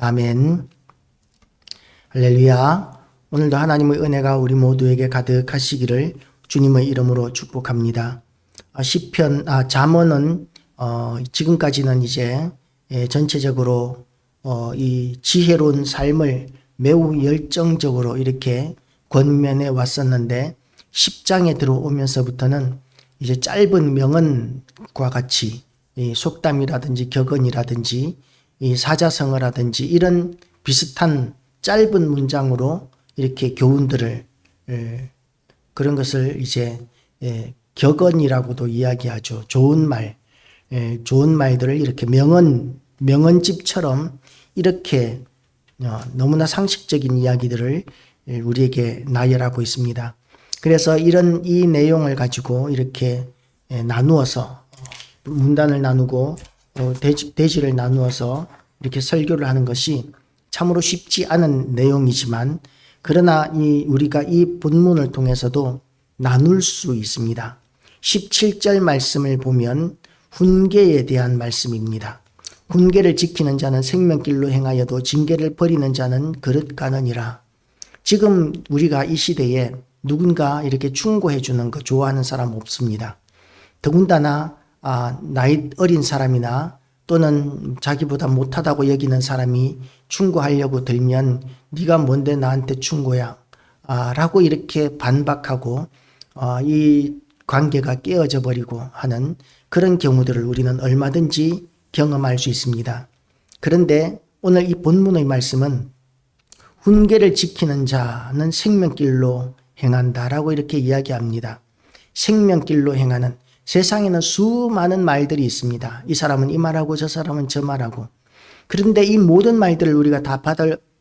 아멘. 할렐루야. 오늘도 하나님의 은혜가 우리 모두에게 가득하시기를 주님의 이름으로 축복합니다. 잠언은 지금까지는 이제 전체적으로 이 지혜로운 삶을 매우 열정적으로 이렇게 권면해 왔었는데 10장에 들어오면서부터는 이제 짧은 명언과 같이 이 속담이라든지 격언이라든지 이 사자성어라든지 이런 비슷한 짧은 문장으로 이렇게 교훈들을 그런 것을 이제 격언이라고도 이야기하죠. 좋은 말들을 이렇게 명언집처럼 이렇게 너무나 상식적인 이야기들을 우리에게 나열하고 있습니다. 그래서 이 내용을 가지고 이렇게 나누어서 문단을 나누고 대지를 나누어서 이렇게 설교를 하는 것이 참으로 쉽지 않은 내용이지만 그러나 우리가 이 본문을 통해서도 나눌 수 있습니다. 17절 말씀을 보면 훈계에 대한 말씀입니다. 훈계를 지키는 자는 생명길로 행하여도 징계를 버리는 자는 그릇가느니라. 지금 우리가 이 시대에 누군가 이렇게 충고해 주는 거 좋아하는 사람 없습니다. 더군다나 나이 어린 사람이나 또는 자기보다 못하다고 여기는 사람이 충고하려고 들면 네가 뭔데 나한테 충고야 라고 이렇게 반박하고 이 관계가 깨어져 버리고 하는 그런 경우들을 우리는 얼마든지 경험할 수 있습니다. 그런데 오늘 이 본문의 말씀은 훈계를 지키는 자는 생명길로 행한다라고 이렇게 이야기합니다. 생명길로 행하는, 세상에는 수많은 말들이 있습니다. 이 사람은 이 말하고 저 사람은 저 말하고. 그런데 이 모든 말들을 우리가 다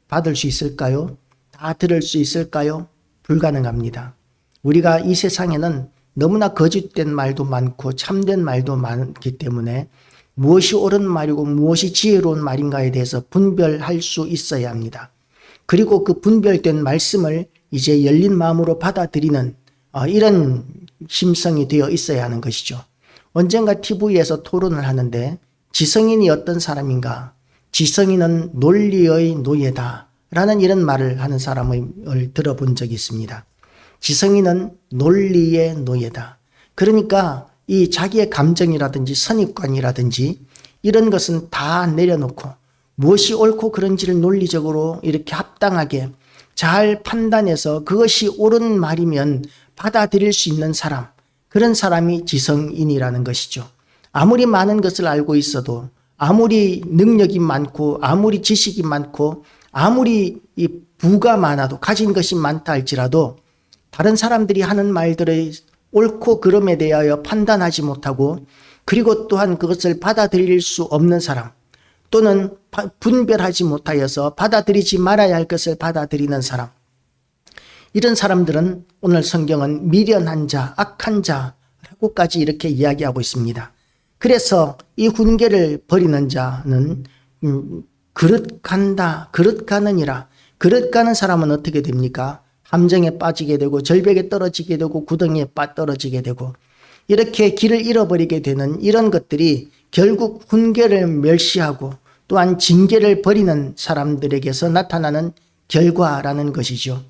받을 수 있을까요? 다 들을 수 있을까요? 불가능합니다. 우리가 이 세상에는 너무나 거짓된 말도 많고 참된 말도 많기 때문에 무엇이 옳은 말이고 무엇이 지혜로운 말인가에 대해서 분별할 수 있어야 합니다. 그리고 그 분별된 말씀을 이제 열린 마음으로 받아들이는 이런 심성이 되어 있어야 하는 것이죠. 언젠가 TV에서 토론을 하는데 지성인이 어떤 사람인가? 지성인은 논리의 노예다 라는 이런 말을 하는 사람을 들어본 적이 있습니다. 지성인은 논리의 노예다. 그러니까 이 자기의 감정이라든지 선입관이라든지 이런 것은 다 내려놓고 무엇이 옳고 그른지를 논리적으로 이렇게 합당하게 잘 판단해서 그것이 옳은 말이면 받아들일 수 있는 사람, 그런 사람이 지성인이라는 것이죠. 아무리 많은 것을 알고 있어도, 아무리 능력이 많고 아무리 지식이 많고 아무리 이 부가 많아도, 가진 것이 많다 할지라도 다른 사람들이 하는 말들의 옳고 그름에 대하여 판단하지 못하고 그리고 또한 그것을 받아들일 수 없는 사람, 또는 분별하지 못하여서 받아들이지 말아야 할 것을 받아들이는 사람, 이런 사람들은 오늘 성경은 미련한 자, 악한 자라고까지 이렇게 이야기하고 있습니다. 그래서 이 훈계를 버리는 자는 그릇 가느니라. 그릇 가는 사람은 어떻게 됩니까? 함정에 빠지게 되고 절벽에 떨어지게 되고 구덩이에 떨어지게 되고 이렇게 길을 잃어버리게 되는 이런 것들이 결국 훈계를 멸시하고 또한 징계를 버리는 사람들에게서 나타나는 결과라는 것이죠.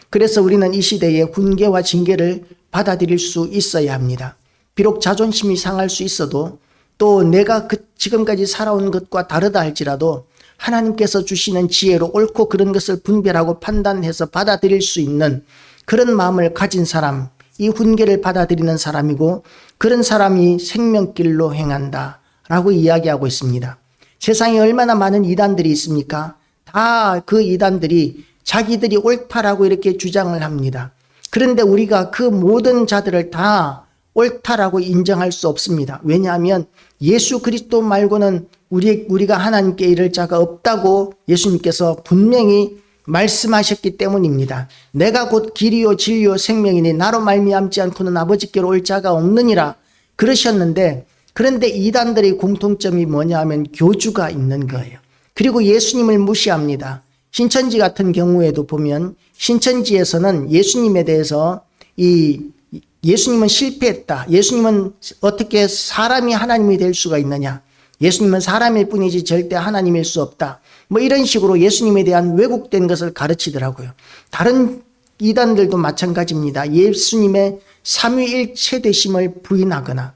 그래서 우리는 이 시대에 훈계와 징계를 받아들일 수 있어야 합니다. 비록 자존심이 상할 수 있어도 또 내가 지금까지 살아온 것과 다르다 할지라도 하나님께서 주시는 지혜로 옳고 그런 것을 분별하고 판단해서 받아들일 수 있는 그런 마음을 가진 사람, 이 훈계를 받아들이는 사람이고 그런 사람이 생명길로 행한다 라고 이야기하고 있습니다. 세상에 얼마나 많은 이단들이 있습니까? 다 그 이단들이 자기들이 옳다라고 이렇게 주장을 합니다. 그런데 우리가 그 모든 자들을 다 옳다라고 인정할 수 없습니다. 왜냐하면 예수 그리스도 말고는 우리가 하나님께 이를 자가 없다고 예수님께서 분명히 말씀하셨기 때문입니다. 내가 곧 길이요 진리요 생명이니 나로 말미암지 않고는 아버지께로 올 자가 없느니라 그러셨는데, 그런데 이단들의 공통점이 뭐냐 하면 교주가 있는 거예요. 그리고 예수님을 무시합니다. 신천지 같은 경우에도 보면 신천지에서는 예수님에 대해서 예수님은 실패했다. 예수님은 어떻게 사람이 하나님이 될 수가 있느냐. 예수님은 사람일 뿐이지 절대 하나님일 수 없다. 뭐 이런 식으로 예수님에 대한 왜곡된 것을 가르치더라고요. 다른 이단들도 마찬가지입니다. 예수님의 삼위일체 되심을 부인하거나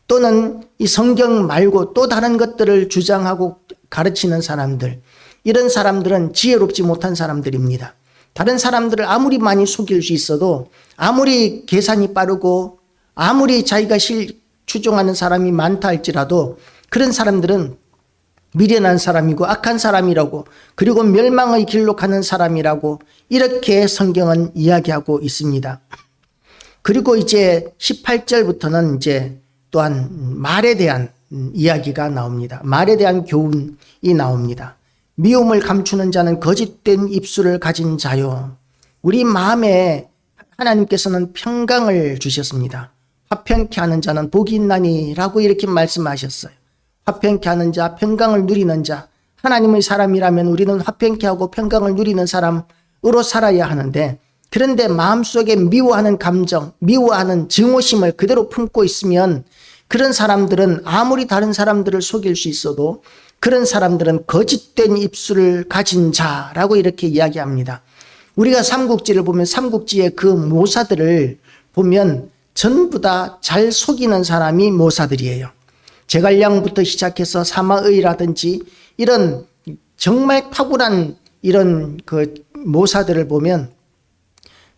또는 이 성경 말고 또 다른 것들을 주장하고 가르치는 사람들, 이런 사람들은 지혜롭지 못한 사람들입니다. 다른 사람들을 아무리 많이 속일 수 있어도, 아무리 계산이 빠르고 아무리 자기가 추종하는 사람이 많다 할지라도 그런 사람들은 미련한 사람이고 악한 사람이라고, 그리고 멸망의 길로 가는 사람이라고 이렇게 성경은 이야기하고 있습니다. 그리고 이제 18절부터는 이제 또한 말에 대한 이야기가 나옵니다. 말에 대한 교훈이 나옵니다. 미움을 감추는 자는 거짓된 입술을 가진 자요. 우리 마음에 하나님께서는 평강을 주셨습니다. 화평케 하는 자는 복이 있나니라고 이렇게 말씀하셨어요. 화평케 하는 자, 평강을 누리는 자, 하나님의 사람이라면 우리는 화평케 하고 평강을 누리는 사람으로 살아야 하는데, 그런데 마음속에 미워하는 감정, 미워하는 증오심을 그대로 품고 있으면 그런 사람들은 아무리 다른 사람들을 속일 수 있어도 그런 사람들은 거짓된 입술을 가진 자라고 이렇게 이야기합니다. 우리가 삼국지를 보면 삼국지의 그 모사들을 보면 전부 다 잘 속이는 사람이 모사들이에요. 제갈량부터 시작해서 사마의라든지 이런 정말 탁월한 이런 그 모사들을 보면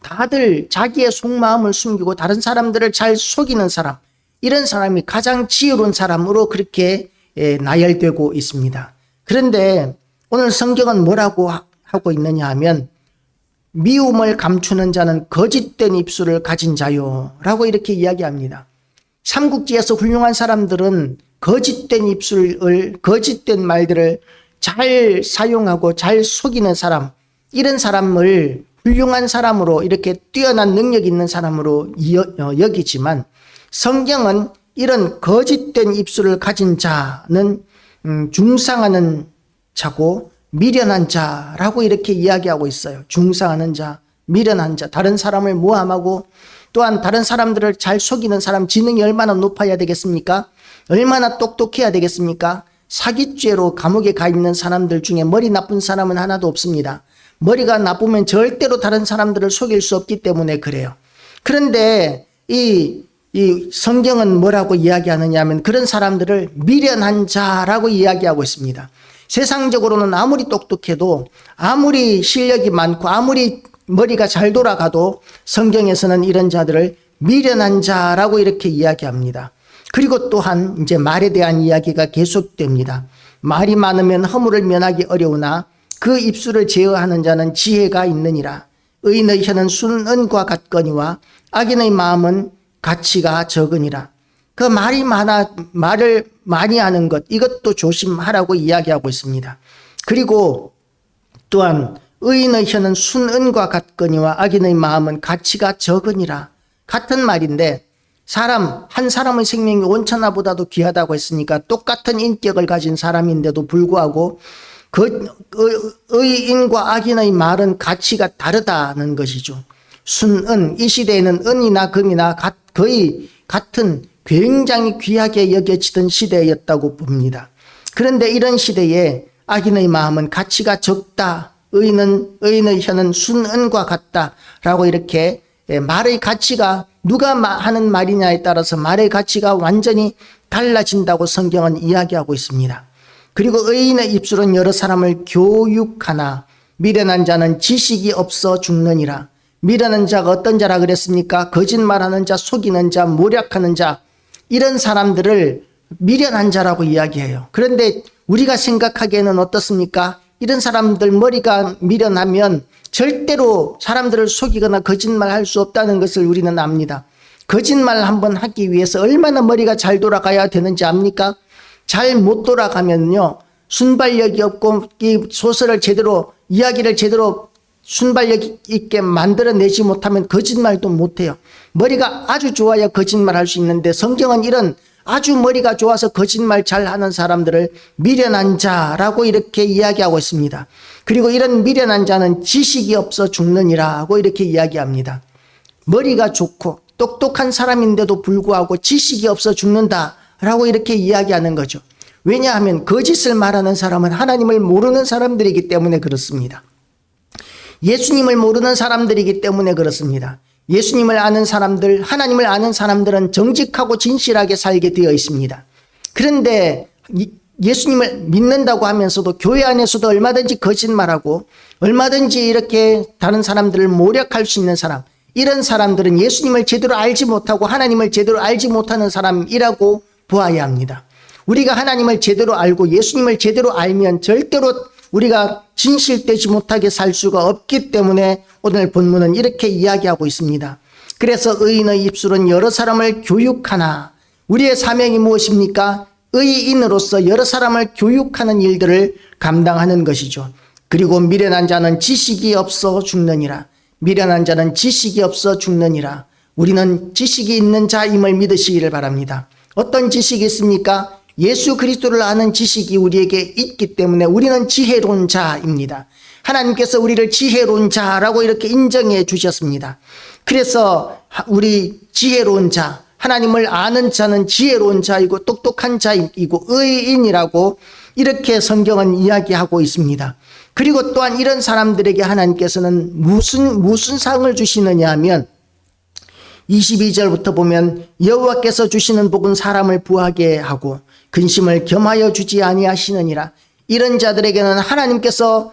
다들 자기의 속마음을 숨기고 다른 사람들을 잘 속이는 사람, 이런 사람이 가장 지혜로운 사람으로 그렇게 나열되고 있습니다. 그런데 오늘 성경은 뭐라고 하고 있느냐 하면, 미움을 감추는 자는 거짓된 입술을 가진 자요 라고 이렇게 이야기합니다. 삼국지에서 훌륭한 사람들은 거짓된 입술을, 거짓된 말들을 잘 사용하고 잘 속이는 사람, 이런 사람을 훌륭한 사람으로, 이렇게 뛰어난 능력 있는 사람으로 여기지만, 성경은 이런 거짓된 입술을 가진 자는 중상하는 자고 미련한 자라고 이렇게 이야기하고 있어요. 중상하는 자, 미련한 자, 다른 사람을 모함하고 또한 다른 사람들을 잘 속이는 사람, 지능이 얼마나 높아야 되겠습니까? 얼마나 똑똑해야 되겠습니까? 사기죄로 감옥에 가 있는 사람들 중에 머리 나쁜 사람은 하나도 없습니다. 머리가 나쁘면 절대로 다른 사람들을 속일 수 없기 때문에 그래요. 그런데 이 성경은 뭐라고 이야기하느냐 하면, 그런 사람들을 미련한 자라고 이야기하고 있습니다. 세상적으로는 아무리 똑똑해도, 아무리 실력이 많고, 아무리 머리가 잘 돌아가도 성경에서는 이런 자들을 미련한 자라고 이렇게 이야기합니다. 그리고 또한 이제 말에 대한 이야기가 계속됩니다. 말이 많으면 허물을 면하기 어려우나 그 입술을 제어하는 자는 지혜가 있느니라. 의인의 혀는 순은과 같거니와 악인의 마음은 가치가 적으니라. 그 말을 많이 하는 것, 이것도 조심하라고 이야기하고 있습니다. 그리고 또한 의인의 혀는 순은과 같거니와 악인의 마음은 가치가 적으니라. 같은 말인데, 한 사람의 생명이 온천하보다도 귀하다고 했으니까 똑같은 인격을 가진 사람인데도 불구하고 의인과 악인의 말은 가치가 다르다는 것이죠. 순은, 이 시대에는 은이나 금이나 거의 같은 굉장히 귀하게 여겨지던 시대였다고 봅니다. 그런데 이런 시대에 악인의 마음은 가치가 적다, 의인의 혀는 순은과 같다라고 이렇게 말의 가치가, 누가 하는 말이냐에 따라서 말의 가치가 완전히 달라진다고 성경은 이야기하고 있습니다. 그리고 의인의 입술은 여러 사람을 교육하나 미련한 자는 지식이 없어 죽느니라. 미련한 자가 어떤 자라 그랬습니까? 거짓말하는 자, 속이는 자, 모략하는 자, 이런 사람들을 미련한 자라고 이야기해요. 그런데 우리가 생각하기에는 어떻습니까? 이런 사람들 머리가 미련하면 절대로 사람들을 속이거나 거짓말할 수 없다는 것을 우리는 압니다. 거짓말 한번 하기 위해서 얼마나 머리가 잘 돌아가야 되는지 압니까? 잘 못 돌아가면요, 순발력이 없고 이 소설을 제대로, 이야기를 제대로 순발력 있게 만들어내지 못하면 거짓말도 못해요. 머리가 아주 좋아야 거짓말할 수 있는데, 성경은 이런 아주 머리가 좋아서 거짓말 잘하는 사람들을 미련한 자라고 이렇게 이야기하고 있습니다. 그리고 이런 미련한 자는 지식이 없어 죽느니라고 이렇게 이야기합니다. 머리가 좋고 똑똑한 사람인데도 불구하고 지식이 없어 죽는다라고 이렇게 이야기하는 거죠. 왜냐하면 거짓을 말하는 사람은 하나님을 모르는 사람들이기 때문에 그렇습니다. 예수님을 모르는 사람들이기 때문에 그렇습니다. 예수님을 아는 사람들, 하나님을 아는 사람들은 정직하고 진실하게 살게 되어 있습니다. 그런데 예수님을 믿는다고 하면서도 교회 안에서도 얼마든지 거짓말하고 얼마든지 이렇게 다른 사람들을 모략할 수 있는 사람, 이런 사람들은 예수님을 제대로 알지 못하고 하나님을 제대로 알지 못하는 사람이라고 보아야 합니다. 우리가 하나님을 제대로 알고 예수님을 제대로 알면 절대로 우리가 진실되지 못하게 살 수가 없기 때문에 오늘 본문은 이렇게 이야기하고 있습니다. 그래서 의인의 입술은 여러 사람을 교육하나, 우리의 사명이 무엇입니까? 의인으로서 여러 사람을 교육하는 일들을 감당하는 것이죠. 그리고 미련한 자는 지식이 없어 죽느니라. 미련한 자는 지식이 없어 죽느니라. 우리는 지식이 있는 자임을 믿으시기를 바랍니다. 어떤 지식이 있습니까? 예수 그리스도를 아는 지식이 우리에게 있기 때문에 우리는 지혜로운 자입니다. 하나님께서 우리를 지혜로운 자라고 이렇게 인정해 주셨습니다. 그래서 우리 지혜로운 자, 하나님을 아는 자는 지혜로운 자이고 똑똑한 자이고 의인이라고 이렇게 성경은 이야기하고 있습니다. 그리고 또한 이런 사람들에게 하나님께서는 무슨 상을 주시느냐 하면 22절부터 보면 여호와께서 주시는 복은 사람을 부하게 하고 근심을 겸하여 주지 아니하시느니라. 이런 자들에게는 하나님께서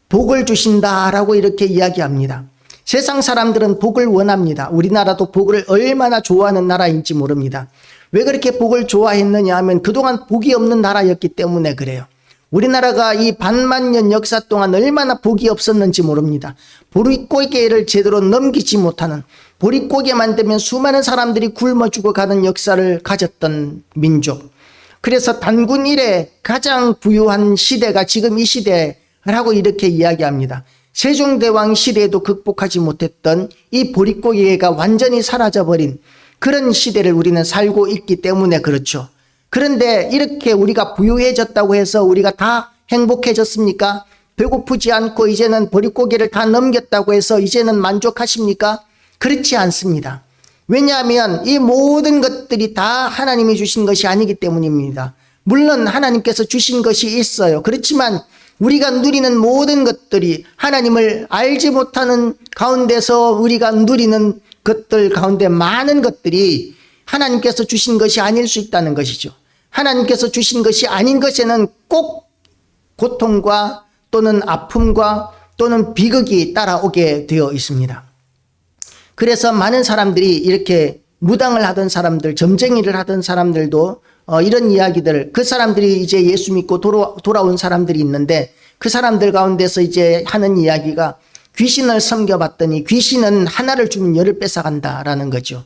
복을 주신다라고 이렇게 이야기합니다. 세상 사람들은 복을 원합니다. 우리나라도 복을 얼마나 좋아하는 나라인지 모릅니다. 왜 그렇게 복을 좋아했느냐 하면 그동안 복이 없는 나라였기 때문에 그래요. 우리나라가 이 반만년 역사 동안 얼마나 복이 없었는지 모릅니다. 보릿고개를 제대로 넘기지 못하는, 보릿고개만 되면 수많은 사람들이 굶어 죽어가는 역사를 가졌던 민족. 그래서 단군 이래 가장 부유한 시대가 지금 이 시대라고 이렇게 이야기합니다. 세종대왕 시대에도 극복하지 못했던 이 보릿고개가 완전히 사라져버린 그런 시대를 우리는 살고 있기 때문에 그렇죠. 그런데 이렇게 우리가 부유해졌다고 해서 우리가 다 행복해졌습니까? 배고프지 않고 이제는 보릿고개를 다 넘겼다고 해서 이제는 만족하십니까? 그렇지 않습니다. 왜냐하면 이 모든 것들이 다 하나님이 주신 것이 아니기 때문입니다. 물론 하나님께서 주신 것이 있어요. 그렇지만 우리가 누리는 모든 것들이 하나님을 알지 못하는 가운데서 우리가 누리는 것들 가운데 많은 것들이 하나님께서 주신 것이 아닐 수 있다는 것이죠. 하나님께서 주신 것이 아닌 것에는 꼭 고통과 또는 아픔과 또는 비극이 따라오게 되어 있습니다. 그래서 많은 사람들이 이렇게 무당을 하던 사람들, 점쟁이를 하던 사람들도 이런 이야기들, 그 사람들이 이제 예수 믿고 돌아온 사람들이 있는데 그 사람들 가운데서 이제 하는 이야기가 귀신을 섬겨봤더니 귀신은 하나를 주면 열을 뺏어간다라는 거죠.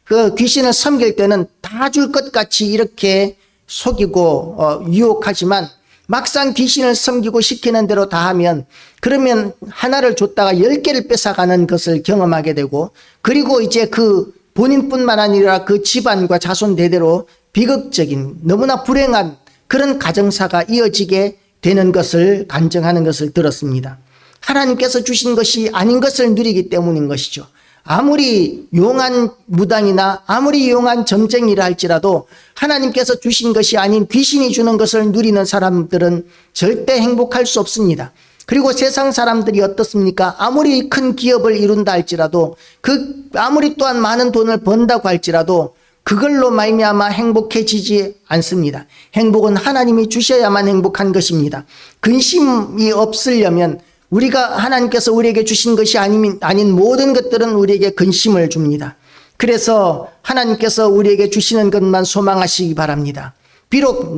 그 귀신을 섬길 때는 다 줄 것 같이 이렇게 속이고 유혹하지만 막상 귀신을 섬기고 시키는 대로 다 하면 그러면 하나를 줬다가 10개를 뺏어가는 것을 경험하게 되고 그리고 이제 그 본인뿐만 아니라 그 집안과 자손 대대로 비극적인 너무나 불행한 그런 가정사가 이어지게 되는 것을 간증하는 것을 들었습니다. 하나님께서 주신 것이 아닌 것을 누리기 때문인 것이죠. 아무리 용한 무당이나 아무리 용한 점쟁이라 할지라도 하나님께서 주신 것이 아닌 귀신이 주는 것을 누리는 사람들은 절대 행복할 수 없습니다. 그리고 세상 사람들이 어떻습니까? 아무리 큰 기업을 이룬다 할지라도 아무리 또한 많은 돈을 번다고 할지라도 그걸로 말미암아 행복해지지 않습니다. 행복은 하나님이 주셔야만 행복한 것입니다. 근심이 없으려면 우리가 하나님께서 우리에게 주신 것이 아닌 모든 것들은 우리에게 근심을 줍니다. 그래서 하나님께서 우리에게 주시는 것만 소망하시기 바랍니다. 비록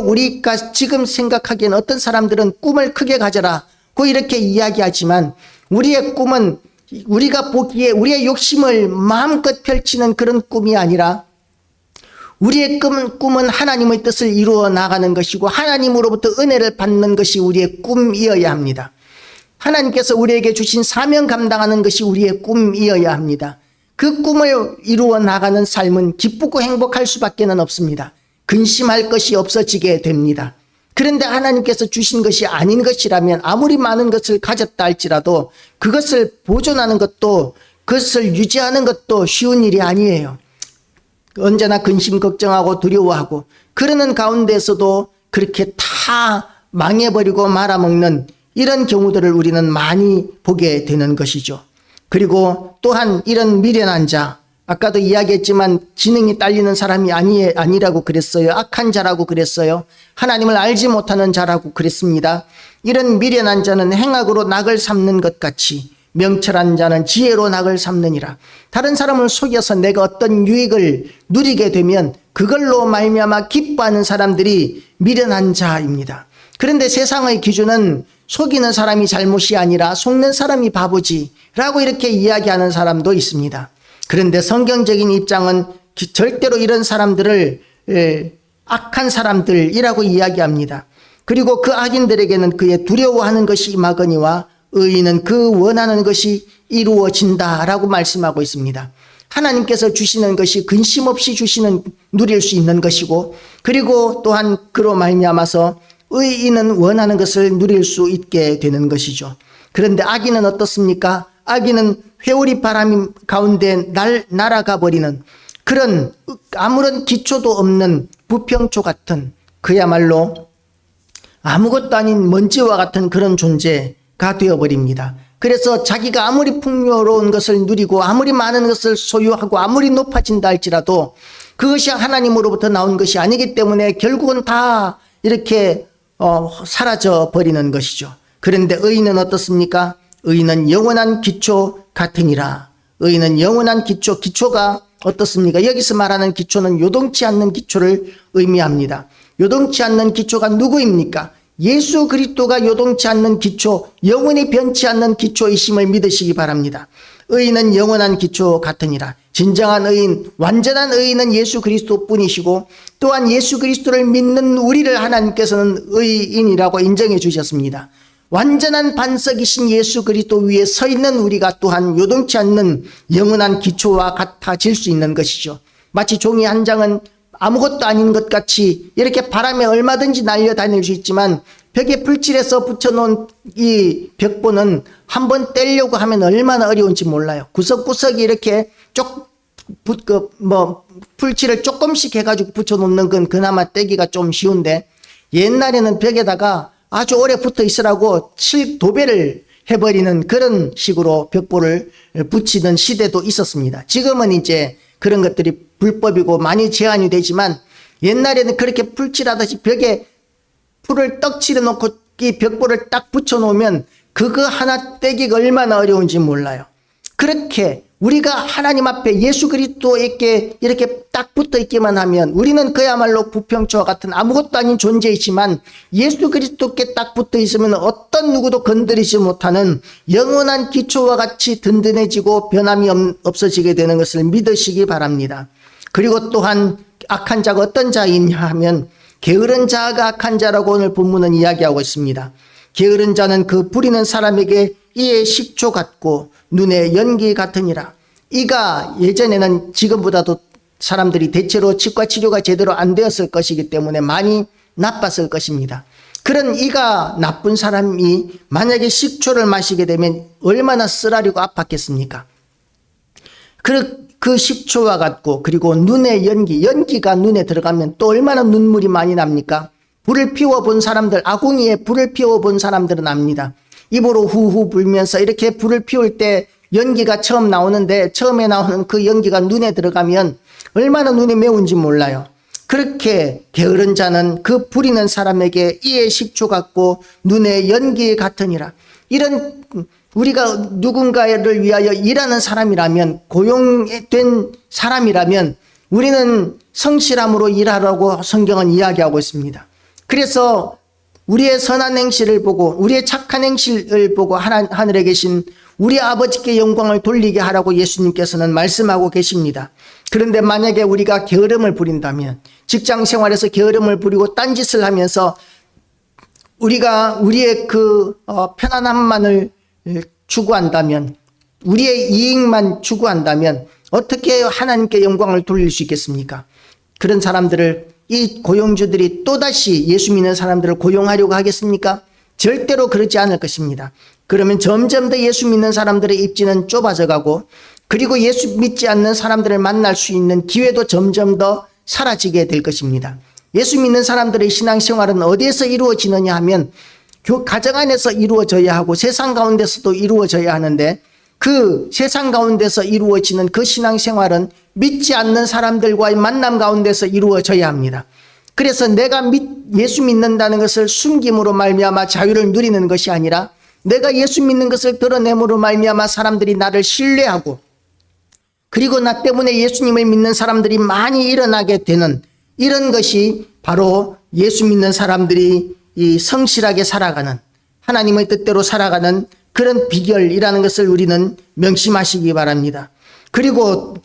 우리가 지금 생각하기엔 어떤 사람들은 꿈을 크게 가져라 고 이렇게 이야기하지만 우리의 꿈은 우리가 보기에 우리의 욕심을 마음껏 펼치는 그런 꿈이 아니라 우리의 꿈은 하나님의 뜻을 이루어 나가는 것이고 하나님으로부터 은혜를 받는 것이 우리의 꿈이어야 합니다. 하나님께서 우리에게 주신 사명 감당하는 것이 우리의 꿈이어야 합니다. 그 꿈을 이루어 나가는 삶은 기쁘고 행복할 수밖에 없습니다. 근심할 것이 없어지게 됩니다. 그런데 하나님께서 주신 것이 아닌 것이라면 아무리 많은 것을 가졌다 할지라도 그것을 보존하는 것도 그것을 유지하는 것도 쉬운 일이 아니에요. 언제나 근심 걱정하고 두려워하고 그러는 가운데서도 그렇게 다 망해버리고 말아먹는 이런 경우들을 우리는 많이 보게 되는 것이죠. 그리고 또한 이런 미련한 자, 아까도 이야기했지만 지능이 딸리는 사람이 아니라고 그랬어요. 악한 자라고 그랬어요. 하나님을 알지 못하는 자라고 그랬습니다. 이런 미련한 자는 행악으로 낙을 삼는 것 같이 명철한 자는 지혜로 낙을 삼느니라. 다른 사람을 속여서 내가 어떤 유익을 누리게 되면 그걸로 말미암아 기뻐하는 사람들이 미련한 자입니다. 그런데 세상의 기준은 속이는 사람이 잘못이 아니라 속는 사람이 바보지라고 이렇게 이야기하는 사람도 있습니다. 그런데 성경적인 입장은 절대로 이런 사람들을 악한 사람들이라고 이야기합니다. 그리고 그 악인들에게는 그의 두려워하는 것이 임하거니와 의인은 그 원하는 것이 이루어진다라고 말씀하고 있습니다. 하나님께서 주시는 것이 근심 없이 누릴 수 있는 것이고, 그리고 또한 그로 말미암아서 의인은 원하는 것을 누릴 수 있게 되는 것이죠. 그런데 악인은 어떻습니까? 악인은 회오리 바람 가운데 날아가 버리는 그런 아무런 기초도 없는 부평초 같은, 그야말로 아무것도 아닌 먼지와 같은 그런 존재가 되어버립니다. 그래서 자기가 아무리 풍요로운 것을 누리고 아무리 많은 것을 소유하고 아무리 높아진다 할지라도 그것이 하나님으로부터 나온 것이 아니기 때문에 결국은 다 이렇게 사라져 버리는 것이죠. 그런데 의인은 어떻습니까? 의인은 영원한 기초 같으니라. 의인은 영원한 기초가 어떻습니까? 여기서 말하는 기초는 요동치 않는 기초를 의미합니다. 요동치 않는 기초가 누구입니까? 예수 그리스도가 요동치 않는 기초, 영원히 변치 않는 기초이심을 믿으시기 바랍니다. 의인은 영원한 기초 같으니라. 진정한 의인, 완전한 의인은 예수 그리스도 뿐이시고, 또한 예수 그리스도를 믿는 우리를 하나님께서는 의인이라고 인정해 주셨습니다. 완전한 반석이신 예수 그리스도 위에 서 있는 우리가 또한 요동치 않는 영원한 기초와 같아질 수 있는 것이죠. 마치 종이 한 장은 아무것도 아닌 것 같이 이렇게 바람에 얼마든지 날려다닐 수 있지만 벽에 풀칠해서 붙여놓은 이 벽보는 한번 떼려고 하면 얼마나 어려운지 몰라요. 구석구석이 이렇게 풀칠을 조금씩 해가지고 붙여놓는 건 그나마 떼기가 좀 쉬운데, 옛날에는 벽에다가 아주 오래 붙어 있으라고 도배를 해버리는 그런 식으로 벽보를 붙이는 시대도 있었습니다. 지금은 이제 그런 것들이 불법이고 많이 제한이 되지만, 옛날에는 그렇게 풀칠하듯이 벽에 풀을 떡 칠해놓고 이 벽보를 딱 붙여놓으면 그거 하나 떼기가 얼마나 어려운지 몰라요. 그렇게 우리가 하나님 앞에 예수 그리스도에게 이렇게 딱 붙어 있기만 하면 우리는 그야말로 부평초와 같은 아무것도 아닌 존재이지만, 예수 그리스도께 딱 붙어 있으면 어떤 누구도 건드리지 못하는 영원한 기초와 같이 든든해지고 변함이 없어지게 되는 것을 믿으시기 바랍니다. 그리고 또한 악한 자가 어떤 자이냐 하면 게으른 자가 악한 자라고 오늘 본문은 이야기하고 있습니다. 게으른 자는 그 부리는 사람에게 이의 식초 같고 눈의 연기 같으니라. 이가 예전에는 지금보다도 사람들이 대체로 치과 치료가 제대로 안 되었을 것이기 때문에 많이 나빴을 것입니다. 그런 이가 나쁜 사람이 만약에 식초를 마시게 되면 얼마나 쓰라리고 아팠겠습니까? 그 식초와 같고, 그리고 눈의 연기가 눈에 들어가면 또 얼마나 눈물이 많이 납니까? 불을 피워본 사람들, 아궁이에 불을 피워본 사람들은 압니다. 입으로 후후 불면서 이렇게 불을 피울 때 연기가 처음 나오는데, 처음에 나오는 그 연기가 눈에 들어가면 얼마나 눈이 매운지 몰라요. 그렇게 게으른 자는 그 부리는 사람에게 이의 식초 같고 눈의 연기 같으니라. 이런 우리가 누군가를 위하여 일하는 사람이라면, 고용된 사람이라면 우리는 성실함으로 일하라고 성경은 이야기하고 있습니다. 그래서 우리의 선한 행실을 보고, 우리의 착한 행실을 보고 하늘에 계신 우리 아버지께 영광을 돌리게 하라고 예수님께서는 말씀하고 계십니다. 그런데 만약에 우리가 게으름을 부린다면, 직장 생활에서 게으름을 부리고 딴짓을 하면서 우리가 우리의 편안함만을 추구한다면, 우리의 이익만 추구한다면 어떻게 하나님께 영광을 돌릴 수 있겠습니까? 그런 사람들을, 이 고용주들이 또다시 예수 믿는 사람들을 고용하려고 하겠습니까? 절대로 그러지 않을 것입니다. 그러면 점점 더 예수 믿는 사람들의 입지는 좁아져 가고, 그리고 예수 믿지 않는 사람들을 만날 수 있는 기회도 점점 더 사라지게 될 것입니다. 예수 믿는 사람들의 신앙생활은 어디에서 이루어지느냐 하면 가정 안에서 이루어져야 하고 세상 가운데서도 이루어져야 하는데, 그 세상 가운데서 이루어지는 그 신앙생활은 믿지 않는 사람들과의 만남 가운데서 이루어져야 합니다. 그래서 내가 예수 믿는다는 것을 숨김으로 말미암아 자유를 누리는 것이 아니라, 내가 예수 믿는 것을 드러냄으로 말미암아 사람들이 나를 신뢰하고, 그리고 나 때문에 예수님을 믿는 사람들이 많이 일어나게 되는, 이런 것이 바로 예수 믿는 사람들이 이 성실하게 살아가는, 하나님의 뜻대로 살아가는 그런 비결이라는 것을 우리는 명심하시기 바랍니다. 그리고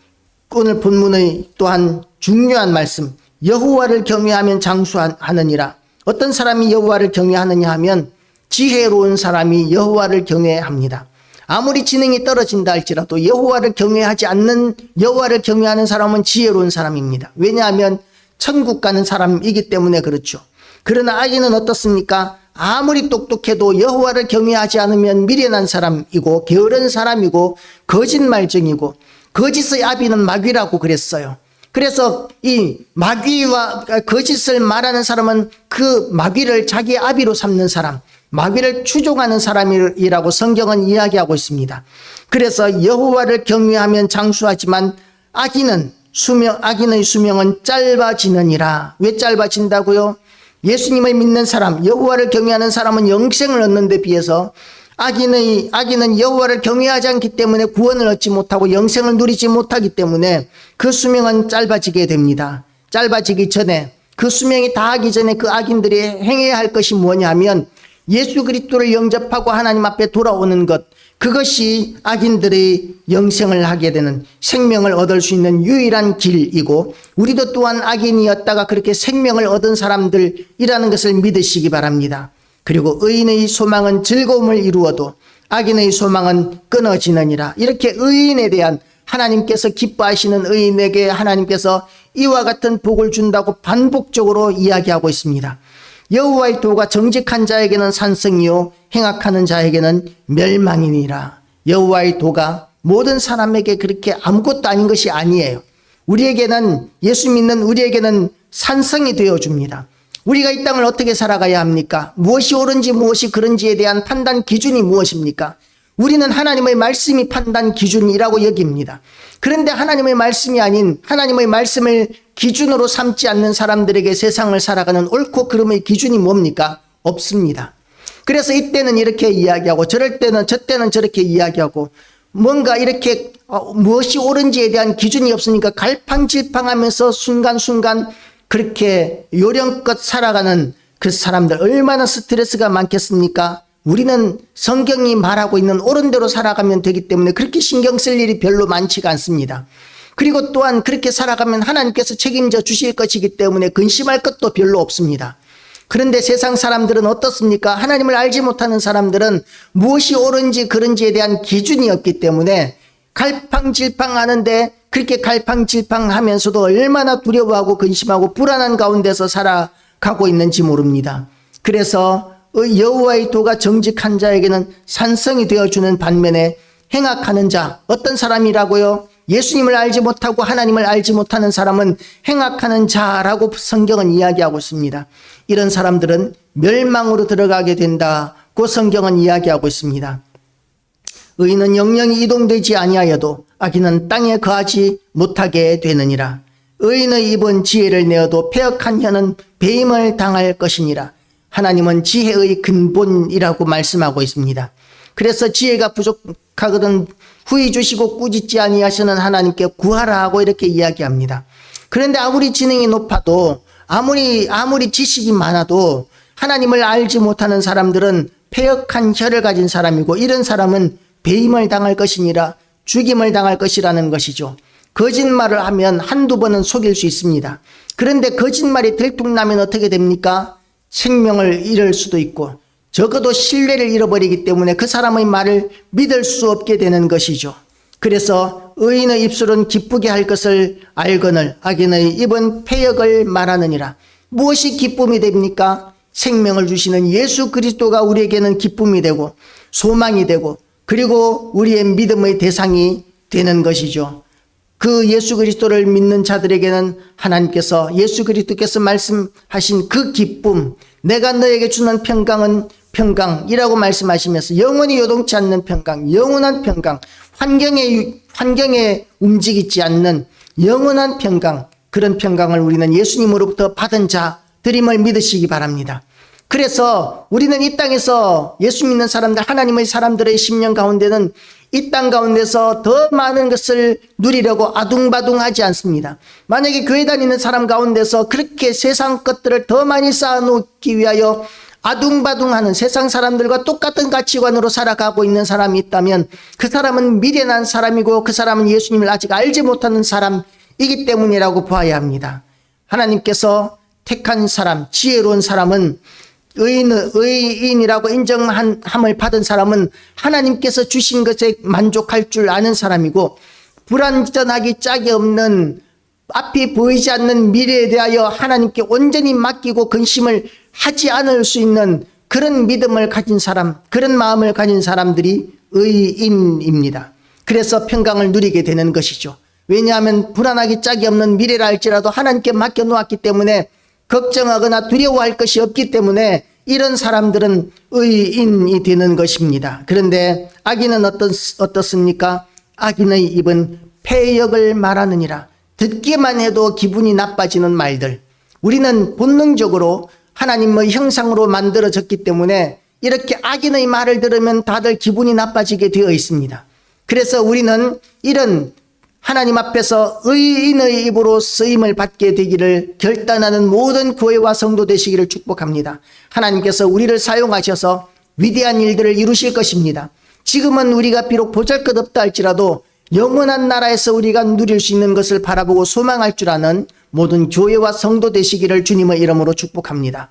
오늘 본문의 또한 중요한 말씀, 여호와를 경외하면 장수하느니라. 어떤 사람이 여호와를 경외하느냐 하면 지혜로운 사람이 여호와를 경외합니다. 아무리 지능이 떨어진다 할지라도 여호와를 경외하는 사람은 지혜로운 사람입니다. 왜냐하면 천국 가는 사람이기 때문에 그렇죠. 그러나 악인은 어떻습니까? 아무리 똑똑해도 여호와를 경외하지 않으면 미련한 사람이고 게으른 사람이고 거짓말쟁이고, 거짓의 아비는 마귀라고 그랬어요. 그래서 이 마귀와 거짓을 말하는 사람은 그 마귀를 자기의 아비로 삼는 사람, 마귀를 추종하는 사람이라고 성경은 이야기하고 있습니다. 그래서 여호와를 경외하면 장수하지만 악인의 수명은 짧아지느니라. 왜 짧아진다고요? 예수님을 믿는 사람, 여호와를 경외하는 사람은 영생을 얻는 데 비해서 악인은 여호와를 경외하지 않기 때문에 구원을 얻지 못하고 영생을 누리지 못하기 때문에 그 수명은 짧아지게 됩니다. 짧아지기 전에, 그 수명이 다하기 전에 그 악인들이 행해야 할 것이 뭐냐 하면 예수 그리스도를 영접하고 하나님 앞에 돌아오는 것, 그것이 악인들이 영생을 하게 되는, 생명을 얻을 수 있는 유일한 길이고, 우리도 또한 악인이었다가 그렇게 생명을 얻은 사람들이라는 것을 믿으시기 바랍니다. 그리고 의인의 소망은 즐거움을 이루어도 악인의 소망은 끊어지느니라. 이렇게 의인에 대한, 하나님께서 기뻐하시는 의인에게 하나님께서 이와 같은 복을 준다고 반복적으로 이야기하고 있습니다. 여호와의 도가 정직한 자에게는 산성이요 행악하는 자에게는 멸망이니라. 여호와의 도가 모든 사람에게 그렇게 아무것도 아닌 것이 아니에요. 우리에게는, 예수 믿는 우리에게는 산성이 되어줍니다. 우리가 이 땅을 어떻게 살아가야 합니까? 무엇이 옳은지 무엇이 그른지에 대한 판단 기준이 무엇입니까? 우리는 하나님의 말씀이 판단 기준이라고 여깁니다. 그런데 하나님의 말씀이 아닌, 하나님의 말씀을 기준으로 삼지 않는 사람들에게 세상을 살아가는 옳고 그름의 기준이 뭡니까? 없습니다. 그래서 이때는 이렇게 이야기하고 저럴 때는 저렇게 이야기하고, 뭔가 이렇게 무엇이 옳은지에 대한 기준이 없으니까 갈팡질팡하면서 순간순간 그렇게 요령껏 살아가는 그 사람들, 얼마나 스트레스가 많겠습니까? 우리는 성경이 말하고 있는 옳은 대로 살아가면 되기 때문에 그렇게 신경 쓸 일이 별로 많지가 않습니다. 그리고 또한 그렇게 살아가면 하나님께서 책임져 주실 것이기 때문에 근심할 것도 별로 없습니다. 그런데 세상 사람들은 어떻습니까? 하나님을 알지 못하는 사람들은 무엇이 옳은지 그른지에 대한 기준이 없기 때문에 갈팡질팡하는데, 그렇게 갈팡질팡하면서도 얼마나 두려워하고 근심하고 불안한 가운데서 살아가고 있는지 모릅니다. 그래서 여호와의 도가 정직한 자에게는 산성이 되어주는 반면에 행악하는 자, 어떤 사람이라고요? 예수님을 알지 못하고 하나님을 알지 못하는 사람은 행악하는 자라고 성경은 이야기하고 있습니다. 이런 사람들은 멸망으로 들어가게 된다고 성경은 이야기하고 있습니다. 의인은 영영이 이동되지 아니하여도 악인은 땅에 거하지 못하게 되느니라. 의인의 입은 지혜를 내어도 패역한 혀는 배임을 당할 것이니라. 하나님은 지혜의 근본이라고 말씀하고 있습니다. 그래서 지혜가 부족하거든 후히 주시고 꾸짖지 아니하시는 하나님께 구하라 하고 이렇게 이야기합니다. 그런데 아무리 지능이 높아도, 아무리 지식이 많아도 하나님을 알지 못하는 사람들은 패역한 혀를 가진 사람이고, 이런 사람은 배임을 당할 것이니라, 죽임을 당할 것이라는 것이죠. 거짓말을 하면 한두 번은 속일 수 있습니다. 그런데 거짓말이 들통나면 어떻게 됩니까? 생명을 잃을 수도 있고, 적어도 신뢰를 잃어버리기 때문에 그 사람의 말을 믿을 수 없게 되는 것이죠. 그래서 의인의 입술은 기쁘게 할 것을 알거늘 악인의 입은 패역을 말하느니라. 무엇이 기쁨이 됩니까? 생명을 주시는 예수 그리스도가 우리에게는 기쁨이 되고 소망이 되고, 그리고 우리의 믿음의 대상이 되는 것이죠. 그 예수 그리스도를 믿는 자들에게는 하나님께서 예수 그리스도께서 말씀하신 그 기쁨, 내가 너에게 주는 평강은 평강이라고 말씀하시면서 영원히 요동치 않는 평강, 영원한 평강, 환경에 움직이지 않는 영원한 평강, 그런 평강을 우리는 예수님으로부터 받은 자들임을 믿으시기 바랍니다. 그래서 우리는 이 땅에서 예수 믿는 사람들, 하나님의 사람들의 심령 가운데는 이 땅 가운데서 더 많은 것을 누리려고 아둥바둥하지 않습니다. 만약에 교회 다니는 사람 가운데서 그렇게 세상 것들을 더 많이 쌓아놓기 위하여 아둥바둥하는 세상 사람들과 똑같은 가치관으로 살아가고 있는 사람이 있다면 그 사람은 미련한 사람이고 그 사람은 예수님을 아직 알지 못하는 사람이기 때문이라고 보아야 합니다. 하나님께서 택한 사람, 지혜로운 사람은 의인이라고 인정함을 받은 사람은 하나님께서 주신 것에 만족할 줄 아는 사람이고, 불완전하기 짝이 없는 앞이 보이지 않는 미래에 대하여 하나님께 온전히 맡기고 근심을 하지 않을 수 있는 그런 믿음을 가진 사람, 그런 마음을 가진 사람들이 의인입니다. 그래서 평강을 누리게 되는 것이죠. 왜냐하면 불안하기 짝이 없는 미래라 할지라도 하나님께 맡겨놓았기 때문에 걱정하거나 두려워할 것이 없기 때문에 이런 사람들은 의인이 되는 것입니다. 그런데 악인은 어떻습니까? 악인의 입은 패역을 말하느니라. 듣기만 해도 기분이 나빠지는 말들. 우리는 본능적으로 하나님의 형상으로 만들어졌기 때문에 이렇게 악인의 말을 들으면 다들 기분이 나빠지게 되어 있습니다. 그래서 우리는 이런 하나님 앞에서 의인의 입으로 쓰임을 받게 되기를 결단하는 모든 교회와 성도 되시기를 축복합니다. 하나님께서 우리를 사용하셔서 위대한 일들을 이루실 것입니다. 지금은 우리가 비록 보잘것없다 할지라도 영원한 나라에서 우리가 누릴 수 있는 것을 바라보고 소망할 줄 아는 모든 교회와 성도 되시기를 주님의 이름으로 축복합니다.